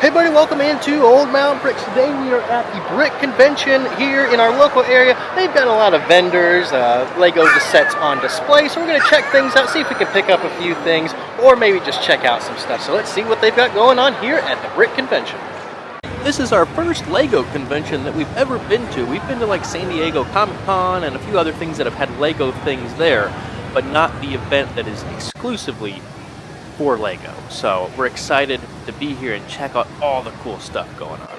Hey buddy, welcome into Old Mountain Bricks. Today we are at the Brick Convention here in our local area. They've got a lot of vendors, LEGO sets on display, so we're going to check things out, see if we can pick up a few things, or maybe just check out some stuff. So let's see what they've got going on here at the Brick Convention. This is our first LEGO convention that we've ever been to. We've been to like San Diego Comic-Con and a few other things that have had LEGO things there, but not the event that is exclusively for LEGO. So we're excited to be here and check out all the cool stuff going on.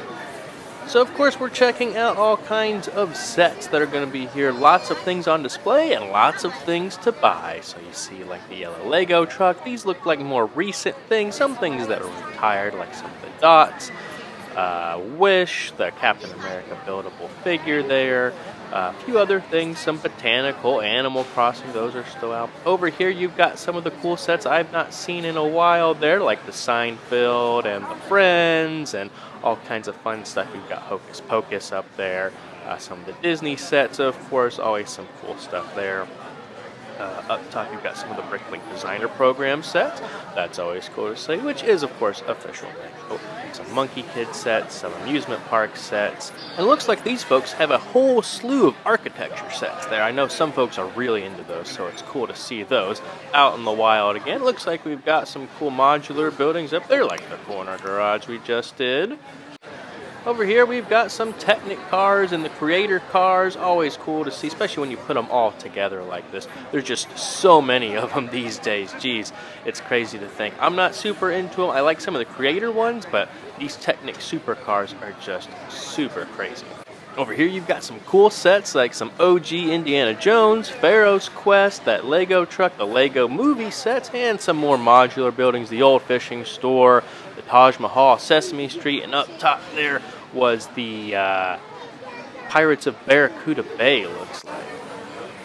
So of course we're checking out all kinds of sets that are going to be here. Lots of things on display and lots of things to buy. So you see like the yellow LEGO truck. These look like more recent things. Some things that are retired, like some of the dots. Wish, the Captain America buildable figure there. A few other things, some botanical, Animal Crossing, those are still out. Over here you've got some of the cool sets I've not seen in a while there, like the Seinfeld and the Friends and all kinds of fun stuff. You've got Hocus Pocus up there. Some of the Disney sets, of course, always some cool stuff there. Up top you've got some of the Bricklink Designer Program sets. That's always cool to see, which is of course official LEGO. Some Monkey Kid sets, some amusement park sets. And it looks like these folks have a whole slew of architecture sets there. I know some folks are really into those, so it's cool to see those out in the wild again. Looks like we've got some cool modular buildings up there, like the corner garage we just did. Over here we've got some Technic cars and the Creator cars, always cool to see, especially when you put them all together like this. There's just so many of them these days, geez, it's crazy to think. I'm not super into them, I like some of the Creator ones, but these Technic supercars are just super crazy. Over here you've got some cool sets like some OG Indiana Jones, Pharaoh's Quest, that Lego truck, the Lego movie sets, and some more modular buildings, the old fishing store, the Taj Mahal, Sesame Street, and up top there was the Pirates of Barracuda Bay, looks like.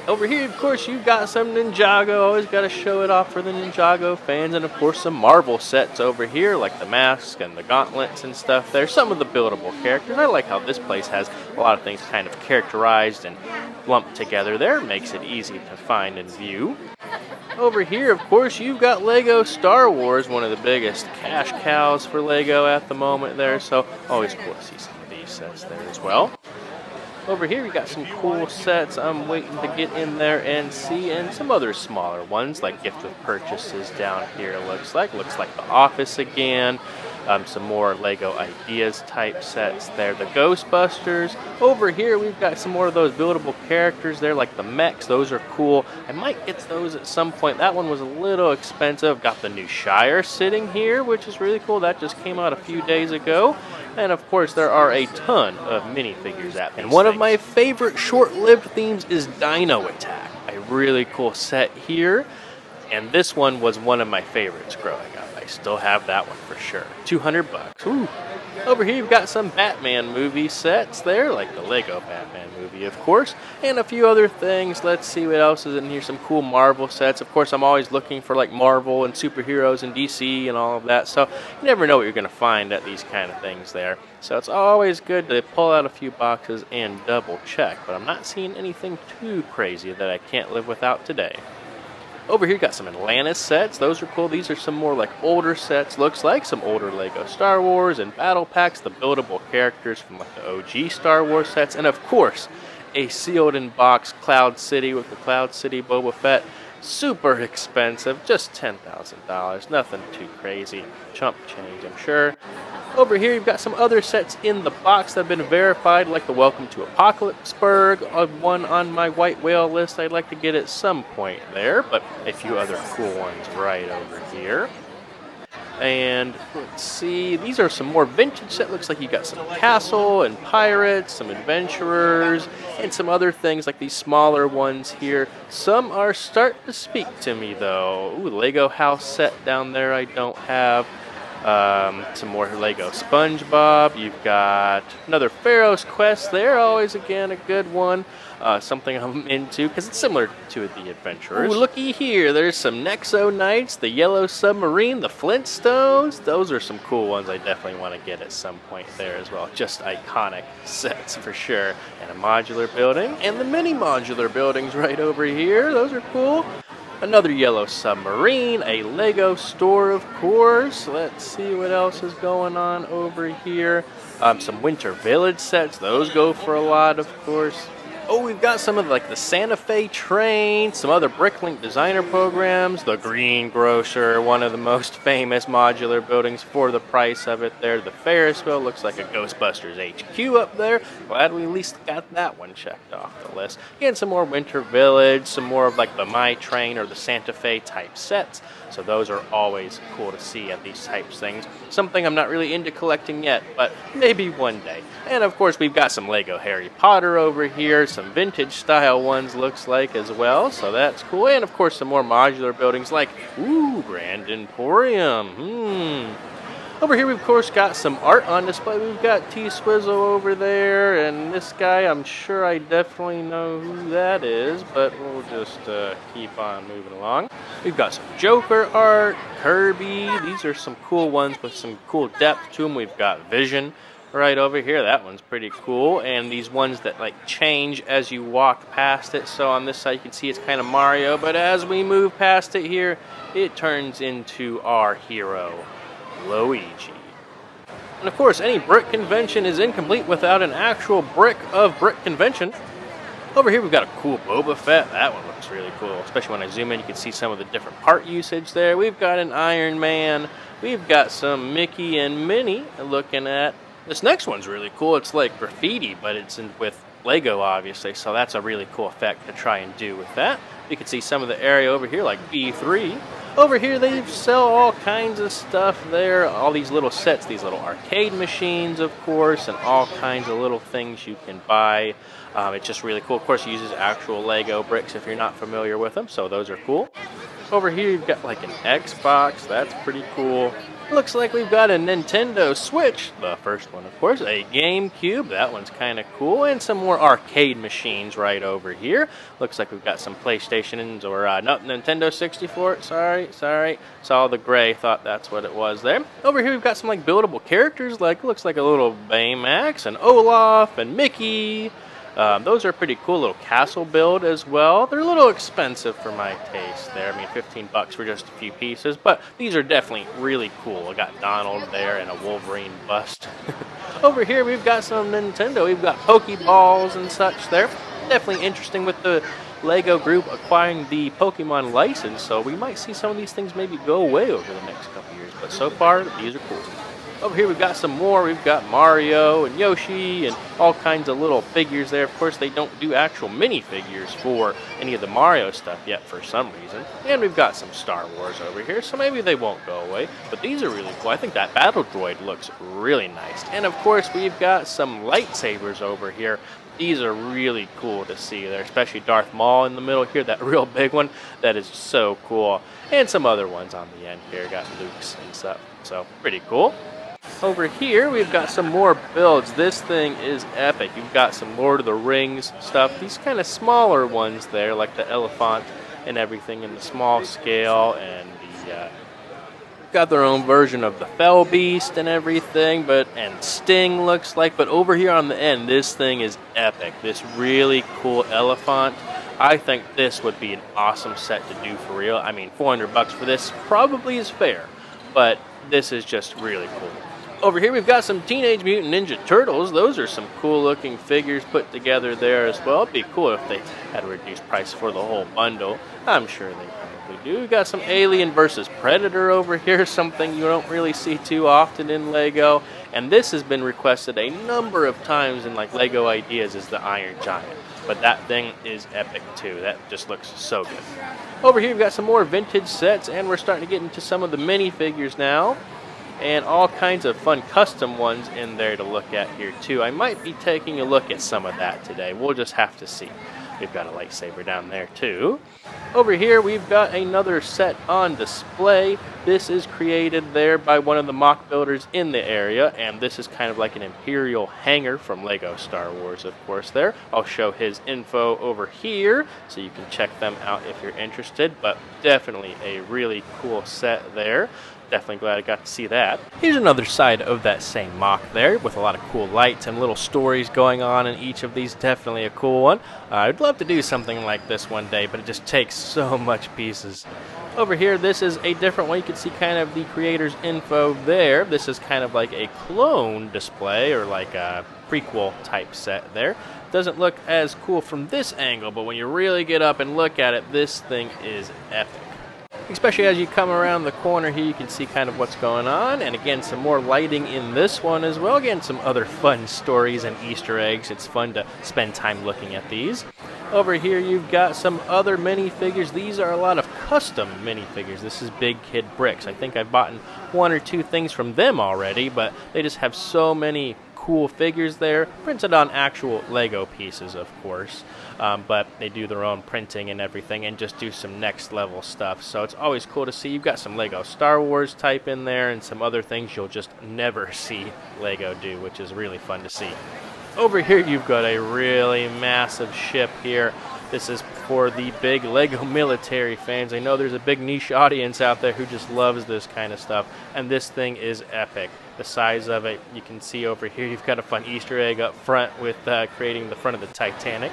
Over here, of course, you've got some Ninjago. Always got to show it off for the Ninjago fans. And, of course, some Marvel sets over here, like the masks and the gauntlets and stuff there. Some of the buildable characters. I like how this place has a lot of things kind of characterized and lumped together there. Makes it easy to find and view. Over here, of course, you've got LEGO Star Wars, one of the biggest cash cows for LEGO at the moment there. So, always cool to see some of these sets there as well. Over here we got some cool sets I'm waiting to get in there and see, and some other smaller ones like gift with purchases down here. Looks like The Office again. Some more LEGO Ideas type sets there. The Ghostbusters. Over here we've got some more of those buildable characters there like the mechs. Those are cool. I might get those at some point. That one was a little expensive. Got the new Shire sitting here, which is really cool. That just came out a few days ago. And of course there are a ton of minifigures at these. And one of my favorite short-lived themes is Dino Attack. A really cool set here. And this one was one of my favorites growing up. I still have that one for sure. $200. Ooh. Over here you've got some Batman movie sets there, like the Lego Batman movie, of course, and a few other things. Let's see what else is in here. Some cool Marvel sets. Of course, I'm always looking for like Marvel and superheroes and DC and all of that, so you never know what you're going to find at these kind of things there. So it's always good to pull out a few boxes and double check, but I'm not seeing anything too crazy that I can't live without today. Over here, got some Atlantis sets. Those are cool. These are some more like older sets. Looks like some older LEGO Star Wars and battle packs. The buildable characters from like the OG Star Wars sets. And of course, a sealed in box Cloud City with the Cloud City Boba Fett. Super expensive. Just $10,000. Nothing too crazy. Chump change, I'm sure. Over here, you've got some other sets in the box that have been verified, like the Welcome to Apocalypseburg, one on my white whale list I'd like to get at some point there, but a few other cool ones right over here. And let's see, these are some more vintage sets. Looks like you got some Castle and Pirates, some Adventurers, and some other things like these smaller ones here. Some are starting to speak to me though. Ooh, Lego House set down there I don't have. Some more Lego SpongeBob. You've got another Pharaoh's Quest there. Always, again, a good one. Something I'm into because it's similar to the Adventurers. Ooh, looky here. There's some Nexo Knights, the Yellow Submarine, the Flintstones. Those are some cool ones I definitely want to get at some point there as well. Just iconic sets for sure. And a modular building. And the mini modular buildings right over here. Those are cool. Another yellow submarine, a Lego store, of course. Let's see what else is going on over here. Some Winter Village sets, those go for a lot, of course. Oh, we've got some of the Santa Fe train, some other Bricklink designer programs, the Green Grocer, one of the most famous modular buildings for the price of it there. The Ferris wheel looks like a Ghostbusters HQ up there. Glad we at least got that one checked off the list. And some more Winter Village, some more of the My Train or the Santa Fe type sets. So those are always cool to see at these types of things. Something I'm not really into collecting yet, but maybe one day. And of course we've got some Lego Harry Potter over here, some vintage style ones looks like as well, so that's cool. And of course some more modular buildings like, ooh, Grand Emporium. Over here we've of course got some art on display. We've got T-Swizzle over there, and this guy, I'm sure I definitely know who that is, but we'll just keep on moving along. We've got some Joker art, Kirby. These are some cool ones with some cool depth to them. We've got Vision right over here. That one's pretty cool. And these ones that change as you walk past it. So on this side you can see it's kind of Mario, but as we move past it here, it turns into our hero, Luigi. And of course, any brick convention is incomplete without an actual brick of brick convention. Over here we've got a cool Boba Fett. That one looks really cool, especially when I zoom in you can see some of the different part usage there. We've got an Iron Man. We've got some Mickey and Minnie looking at. This next one's really cool. It's like graffiti, but it's with Lego, obviously, so that's a really cool effect to try and do with that. You can see some of the area over here, like B3. Over here, they sell all kinds of stuff there. All these little sets, these little arcade machines, of course, and all kinds of little things you can buy. It's just really cool. Of course, it uses actual Lego bricks if you're not familiar with them, so those are cool. Over here, you've got an Xbox. That's pretty cool. Looks like we've got a Nintendo Switch, the first one, of course, a GameCube, that one's kind of cool, and some more arcade machines right over here. Looks like we've got some PlayStations, or no, Nintendo 64, sorry, saw the gray, thought that's what it was there. Over here we've got some buildable characters, looks like a little Baymax, and Olaf, and Mickey. Those are pretty cool, little castle build as well. They're a little expensive for my taste there. I mean, 15 bucks for just a few pieces, but these are definitely really cool. I got Donald there and a Wolverine bust. Over here, we've got some Nintendo. We've got Pokeballs and such there. Definitely interesting with the Lego group acquiring the Pokemon license, so we might see some of these things maybe go away over the next couple years, but so far, these are cool. Over here we've got some more. We've got Mario and Yoshi and all kinds of little figures there. Of course, they don't do actual minifigures for any of the Mario stuff yet for some reason. And we've got some Star Wars over here, so maybe they won't go away. But these are really cool. I think that Battle Droid looks really nice. And of course, we've got some lightsabers over here. These are really cool to see there, especially Darth Maul in the middle here, that real big one. That is so cool. And some other ones on the end here. Got Luke's and stuff. So, pretty cool. Over here, we've got some more builds. This thing is epic. You've got some Lord of the Rings stuff. These kind of smaller ones there, like the elephant and everything in the small scale. And the got their own version of the Fell Beast and everything. And Sting looks like. But over here on the end, this thing is epic. This really cool elephant. I think this would be an awesome set to do for real. I mean, 400 bucks for this probably is fair. But this is just really cool. Over here we've got some Teenage Mutant Ninja Turtles. Those are some cool looking figures put together there as well. It'd be cool if they had a reduced price for the whole bundle. I'm sure they probably do. We've got some Alien vs. Predator over here, something you don't really see too often in Lego. And this has been requested a number of times in Lego Ideas is the Iron Giant. But that thing is epic too. That just looks so good. Over here we've got some more vintage sets, and we're starting to get into some of the minifigures now. And all kinds of fun custom ones in there to look at here too. I might be taking a look at some of that today. We'll just have to see. We've got a lightsaber down there too. Over here we've got another set on display. This is created there by one of the MOC builders in the area, and this is kind of like an Imperial hangar from Lego Star Wars, of course there. I'll show his info over here so you can check them out if you're interested, but definitely a really cool set there. definitely glad I got to see that. Here's another side of that same MOC there with a lot of cool lights and little stories going on in each of these. Definitely a cool one. I'd love to do something like this one day, but it just takes so much pieces. Over here, this is a different one. You can see kind of the creator's info there. This is kind of like a clone display or like a prequel type set there. Doesn't look as cool from this angle, but when you really get up and look at it, this thing is epic. Especially as you come around the corner here, you can see kind of what's going on. And again, some more lighting in this one as well. Again, some other fun stories and Easter eggs. It's fun to spend time looking at these. Over here, you've got some other minifigures. These are a lot of custom minifigures. This is Big Kid Bricks. I think I've bought one or two things from them already, but they just have so many cool figures there, printed on actual Lego pieces, of course, but they do their own printing and everything and just do some next level stuff, so it's always cool to see. You've got some Lego Star Wars type in there and some other things you'll just never see Lego do, which is really fun to see. Over here you've got a really massive ship here. This is for the big Lego military fans. I know there's a big niche audience out there who just loves this kind of stuff, and this thing is epic. The size of it, you can see over here, you've got a fun Easter egg up front with creating the front of the Titanic.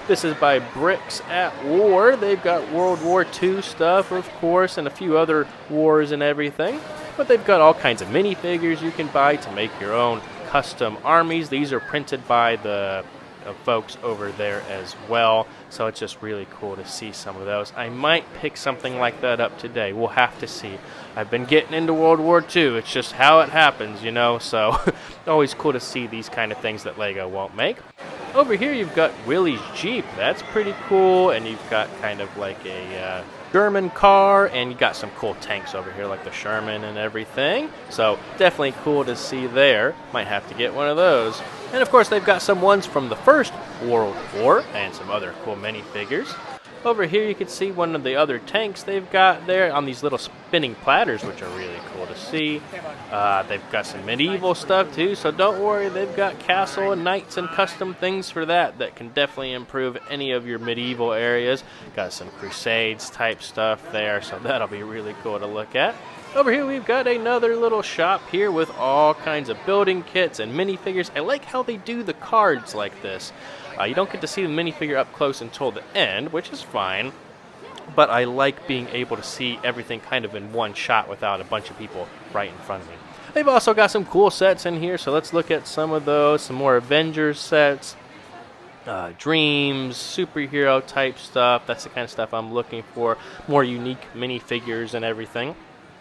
This is by Bricks at War. They've got World War II stuff, of course, and a few other wars and everything. But they've got all kinds of minifigures you can buy to make your own custom armies. These are printed by the folks over there as well, so it's just really cool to see some of those. I might pick something like that up today. We'll have to see. I've been getting into World War II. It's just how it happens, you know, so always cool to see these kind of things that Lego won't make. Over here you've got Willie's Jeep. That's pretty cool, and you've got kind of like a German car, and you got some cool tanks over here like the Sherman and everything, so definitely cool to see there. Might have to get one of those. And of course they've got some ones from the First World War and some other cool minifigures. Over here you can see one of the other tanks they've got there on these little spinning platters, which are really cool to see. They've got some medieval stuff too, so don't worry, they've got castle and knights and custom things for that can definitely improve any of your medieval areas. Got some Crusades type stuff there, so that'll be really cool to look at. Over here we've got another little shop here with all kinds of building kits and minifigures. I like how they do the cards like this. You don't get to see the minifigure up close until the end, which is fine, but I like being able to see everything kind of in one shot without a bunch of people right in front of me. They've also got some cool sets in here, so let's look at some of those. Some more Avengers sets, Dreams, superhero type stuff. That's the kind of stuff I'm looking for. More unique minifigures and everything.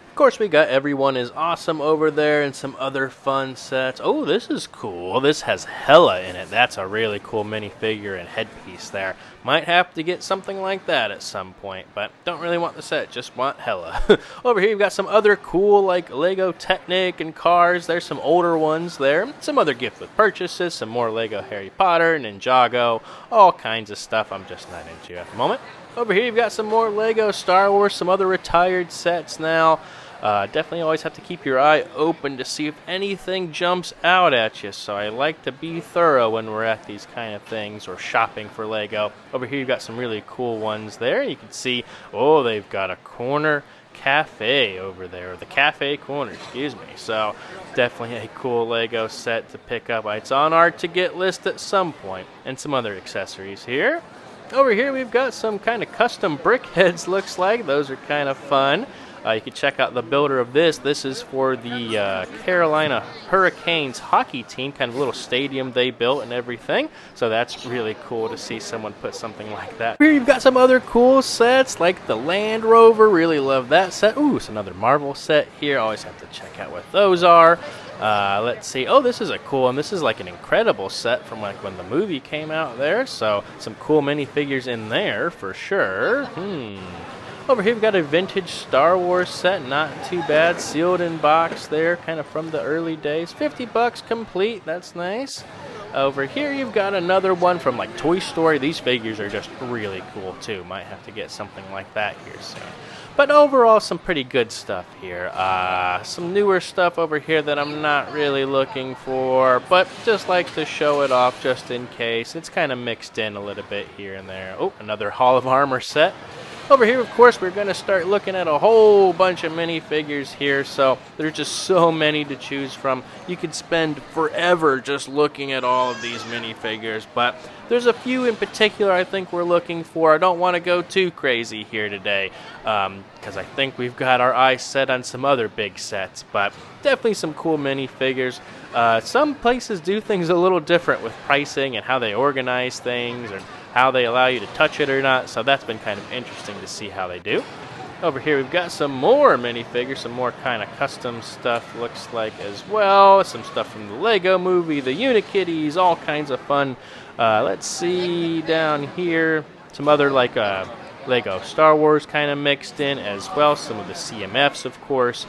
Of course, we got Everyone is Awesome over there and some other fun sets. Oh, this is cool. This has Hella in it. That's a really cool minifigure and headpiece there. Might have to get something like that at some point, but don't really want the set, just want Hella. Over here, you've got some other cool, like Lego Technic and cars. There's some older ones there. Some other gift with purchases, some more Lego Harry Potter, Ninjago, all kinds of stuff I'm just not into at the moment. Over here, you've got some more Lego Star Wars, some other retired sets now. Definitely always have to keep your eye open to see if anything jumps out at you, so I like to be thorough when we're at these kind of things or shopping for Lego. Over here you've got some really cool ones there. You can see, oh, they've got a corner cafe over there, the cafe corner, excuse me. So definitely a cool Lego set to pick up. It's on our to get list at some point, and some other accessories here. Over here we've got some kind of custom brick heads, looks like. Those are kind of fun. You can check out the builder of this. This is for the Carolina Hurricanes hockey team, kind of little stadium they built and everything. So that's really cool to see someone put something like that. Here you've got some other cool sets like the Land Rover. Really love that set. Ooh, it's another Marvel set here. Always have to check out what those are. Let's see. Oh, this is a cool one. This is like an Incredible set from like when the movie came out there. So some cool minifigures in there for sure. Over here we've got a vintage Star Wars set, not too bad, sealed in box there, kind of from the early days. $50 complete, that's nice. Over here you've got another one from like Toy Story. These figures are just really cool too. Might have to get something like that here soon. But overall, some pretty good stuff here. Some newer stuff over here that I'm not really looking for, but just like to show it off just in case. It's kind of mixed in a little bit here and there. Oh, another Hall of Armor set. Over here, of course, we're going to start looking at a whole bunch of minifigures here, so there's just so many to choose from. You could spend forever just looking at all of these minifigures, but there's a few in particular I think we're looking for. I don't want to go too crazy here today, because I think we've got our eyes set on some other big sets, but definitely some cool minifigures. Some places do things a little different with pricing and how they organize things, and how they allow you to touch it or not, so that's been kind of interesting to see how they do. Over here we've got some more minifigures, some more kind of custom stuff looks like as well, some stuff from the Lego movie, the Unikitties, all kinds of fun. Let's see down here, some other like Lego Star Wars kind of mixed in as well, some of the CMFs of course.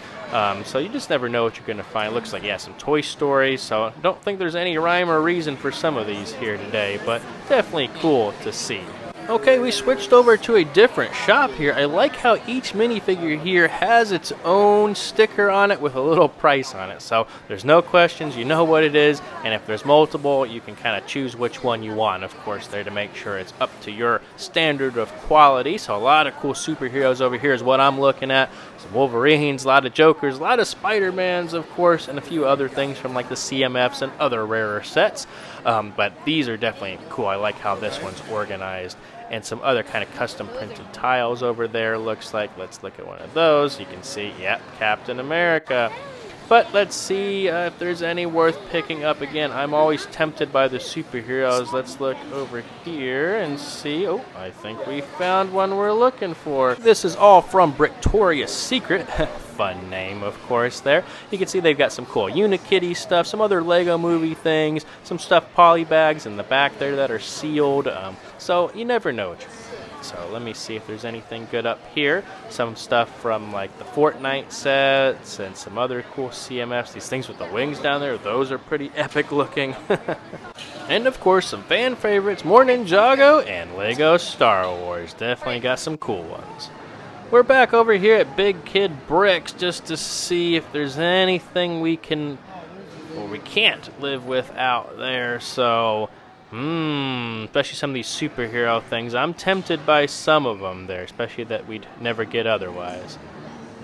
So you just never know what you're going to find. Looks like, yeah, some Toy Story, so I don't think there's any rhyme or reason for some of these here today, but definitely cool to see. Okay, we switched over to a different shop here. I like how each minifigure here has its own sticker on it with a little price on it. So there's no questions, you know what it is, and if there's multiple, you can kind of choose which one you want, of course, there to make sure it's up to your standard of quality. So a lot of cool superheroes over here is what I'm looking at. Some Wolverines, a lot of Jokers, a lot of Spider-Mans, of course, and a few other things from like the CMFs and other rarer sets. But these are definitely cool. I like how this one's organized. And some other kind of custom printed tiles over there, looks like. Let's look at one of those. You can see, yep, Captain America. But let's see if there's any worth picking up. Again, I'm always tempted by the superheroes. Let's look over here and see. Oh, I think we found one we're looking for. This is all from Victoria's Secret. Fun name, of course, there. You can see they've got some cool Unikitty stuff, some other Lego movie things, some stuffed poly bags in the back there that are sealed. So you never know what you're getting. So let me see if there's anything good up here. Some stuff from like the Fortnite sets and some other cool CMFs. These things with the wings down there, those are pretty epic looking. And of course some fan favorites, more Ninjago and Lego Star Wars. Definitely got some cool ones. We're back over here at Big Kid Bricks just to see if there's anything we can, or we can't live without there. So especially some of these superhero things. I'm tempted by some of them there, especially that we'd never get otherwise.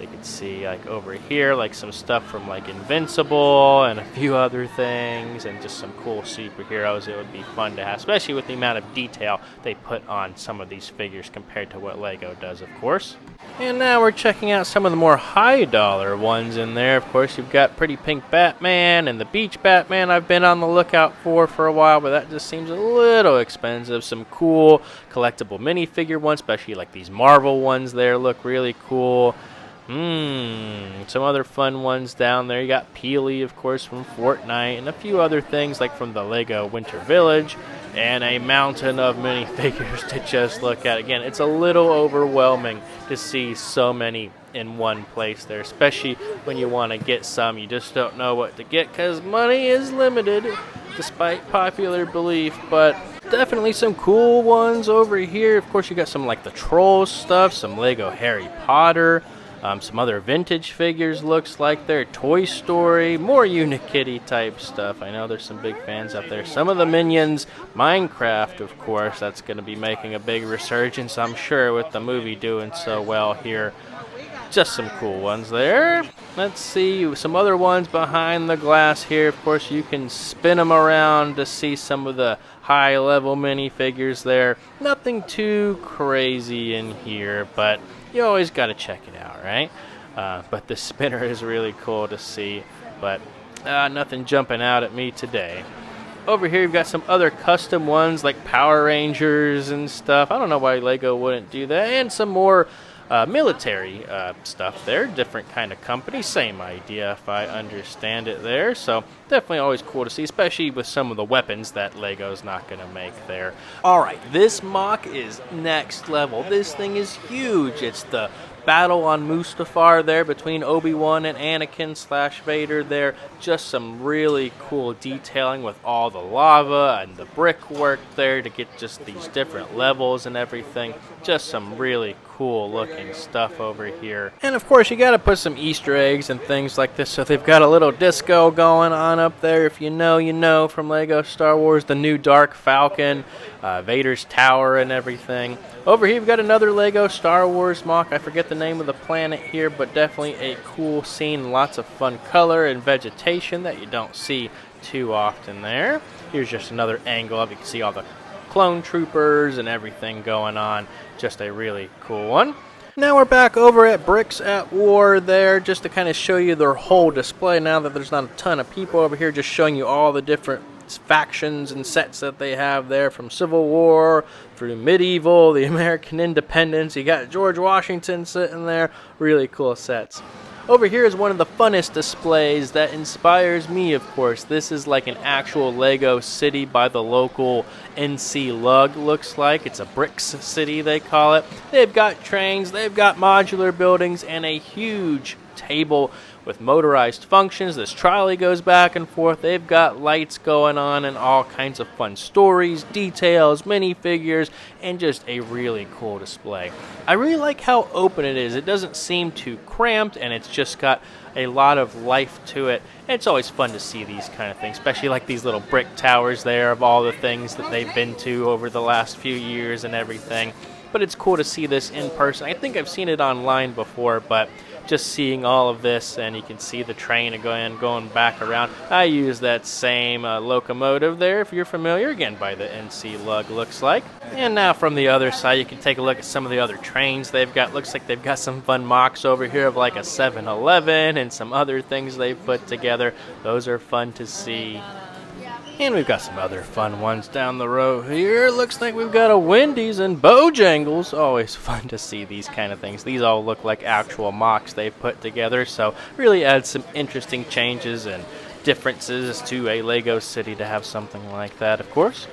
You can see like over here, like some stuff from like Invincible and a few other things, and just some cool superheroes. It would be fun to have, especially with the amount of detail they put on some of these figures compared to what Lego does, of course. And now we're checking out some of the more high dollar ones in there. Of course, you've got Pretty Pink Batman and the Beach Batman I've been on the lookout for a while, but that just seems a little expensive. Some cool collectible minifigure ones, especially like these Marvel ones there, look really cool. Some other fun ones down there. You got Peely, of course, from Fortnite, and a few other things like from the Lego Winter Village, and a mountain of minifigures to just look at. Again, it's a little overwhelming to see so many in one place there, especially when you want to get some. You just don't know what to get because money is limited, despite popular belief, but definitely some cool ones over here. Of course, you got some like the Trolls stuff, some Lego Harry Potter, some other vintage figures looks like there, Toy Story, more Unikitty type stuff. I know there's some big fans out there. Some of the Minions, Minecraft, of course, that's going to be making a big resurgence, I'm sure, with the movie doing so well here. Just some cool ones there. Let's see, some other ones behind the glass here. Of course, you can spin them around to see some of the high-level minifigures there. Nothing too crazy in here, but you always got to check it out, right? But the spinner is really cool to see, but nothing jumping out at me today. Over here, you've got some other custom ones like Power Rangers and stuff. I don't know why Lego wouldn't do that. And some more military stuff there, different kind of company, same idea if I understand it there. So definitely always cool to see, especially with some of the weapons that Lego's not going to make there. Alright, this MOC is next level. This thing is huge. It's the battle on Mustafar there between Obi-Wan and Anakin / Vader there. Just some really cool detailing with all the lava and the brickwork there to get just these different levels and everything. Just some really cool looking stuff over here. And of course, you got to put some Easter eggs and things like this. So they've got a little disco going on up there. If you know, you know, from LEGO Star Wars, the new Dark Falcon, Vader's Tower and everything. Over here, we've got another LEGO Star Wars MOC. I forget the name of the planet here, but definitely a cool scene. Lots of fun color and vegetation that you don't see too often there. Here's just another angle of it. You can see all the clone troopers and everything going on. Just a really cool one. Now we're back over at Bricks at War there, just to kind of show you their whole display now that there's not a ton of people over here, just showing you all the different factions and sets that they have there, from Civil War through medieval, the American independence. You got George Washington sitting there. Really cool sets. Over here is one of the funnest displays that inspires me, of course. This is like an actual Lego city by the local NC Lug, looks like. It's a bricks city, they call it. They've got trains, they've got modular buildings, and a huge table with motorized functions. This trolley goes back and forth. They've got lights going on and all kinds of fun stories, details, minifigures, and just a really cool display. I really like how open it is. It doesn't seem too cramped, and it's just got a lot of life to it. It's always fun to see these kind of things, especially like these little brick towers there of all the things that they've been to over the last few years and everything. But it's cool to see this in person. I think I've seen it online before, but just seeing all of this, and you can see the train going back around. I use that same locomotive there, if you're familiar, again by the NC Lug, looks like. And now from the other side, you can take a look at some of the other trains they've got. Looks like they've got some fun MOCs over here of like a 7-Eleven and some other things they've put together. Those are fun to see. And we've got some other fun ones down the road here. Looks like we've got a Wendy's and Bojangles. Always fun to see these kind of things. These all look like actual MOCs they've put together, so really adds some interesting changes and differences to a Lego city to have something like that, of course.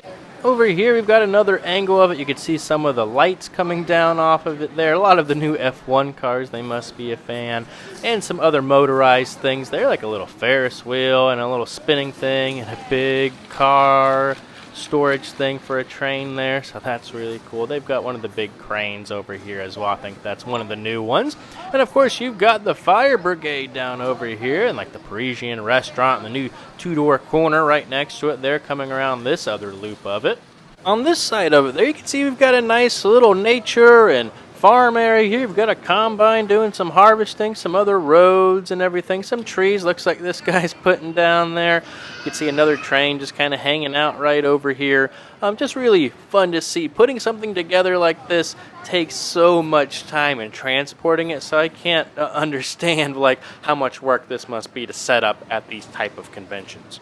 Over here, we've got another angle of it. You can see some of the lights coming down off of it there. A lot of the new F1 cars, they must be a fan. And some other motorized things there, like a little Ferris wheel and a little spinning thing and a big car storage thing for a train there. So that's really cool. They've got one of the big cranes over here as well. I think that's one of the new ones. And of course, you've got the fire brigade down over here, and like the Parisian restaurant and the new two-door corner right next to it there, coming around this other loop of it. On this side of it there, you can see we've got a nice little nature and farm area here. We've got a combine doing some harvesting, some other roads and everything, some trees. Looks like this guy's putting down there. You can see another train just kind of hanging out right over here. Just really fun to see. Putting something together like this takes so much time in transporting it, so I can't understand like how much work this must be to set up at these type of conventions.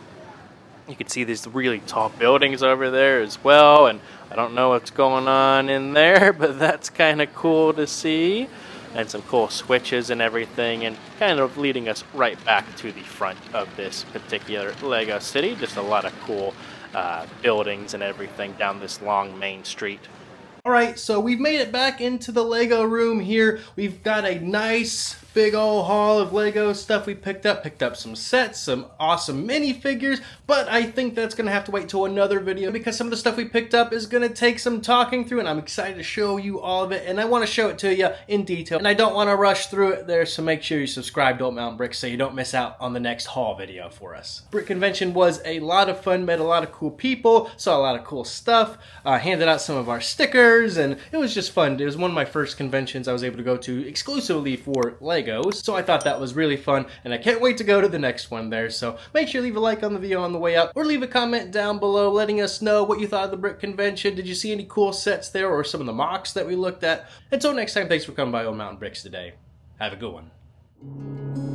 You can see these really tall buildings over there as well, and I don't know what's going on in there, but that's kind of cool to see. And some cool switches and everything, and kind of leading us right back to the front of this particular Lego city. Just a lot of cool buildings and everything down this long main street. Alright, so we've made it back into the Lego room here. We've got a nice big old haul of Lego stuff we picked up some sets, some awesome minifigures, but I think that's going to have to wait till another video because some of the stuff we picked up is going to take some talking through, and I'm excited to show you all of it, and I want to show it to you in detail, and I don't want to rush through it there, so make sure you subscribe to Old Mountain Bricks so you don't miss out on the next haul video for us. Brick Convention was a lot of fun, met a lot of cool people, saw a lot of cool stuff, handed out some of our stickers, and it was just fun. It was one of my first conventions I was able to go to exclusively for Legos, so I thought that was really fun, and I can't wait to go to the next one there. So make sure you leave a like on the video on the way out, or leave a comment down below letting us know what you thought of the Brick Convention. Did you see any cool sets there, or some of the MOCs that we looked at? Until next time, thanks for coming by Old Mountain Bricks today. Have a good one.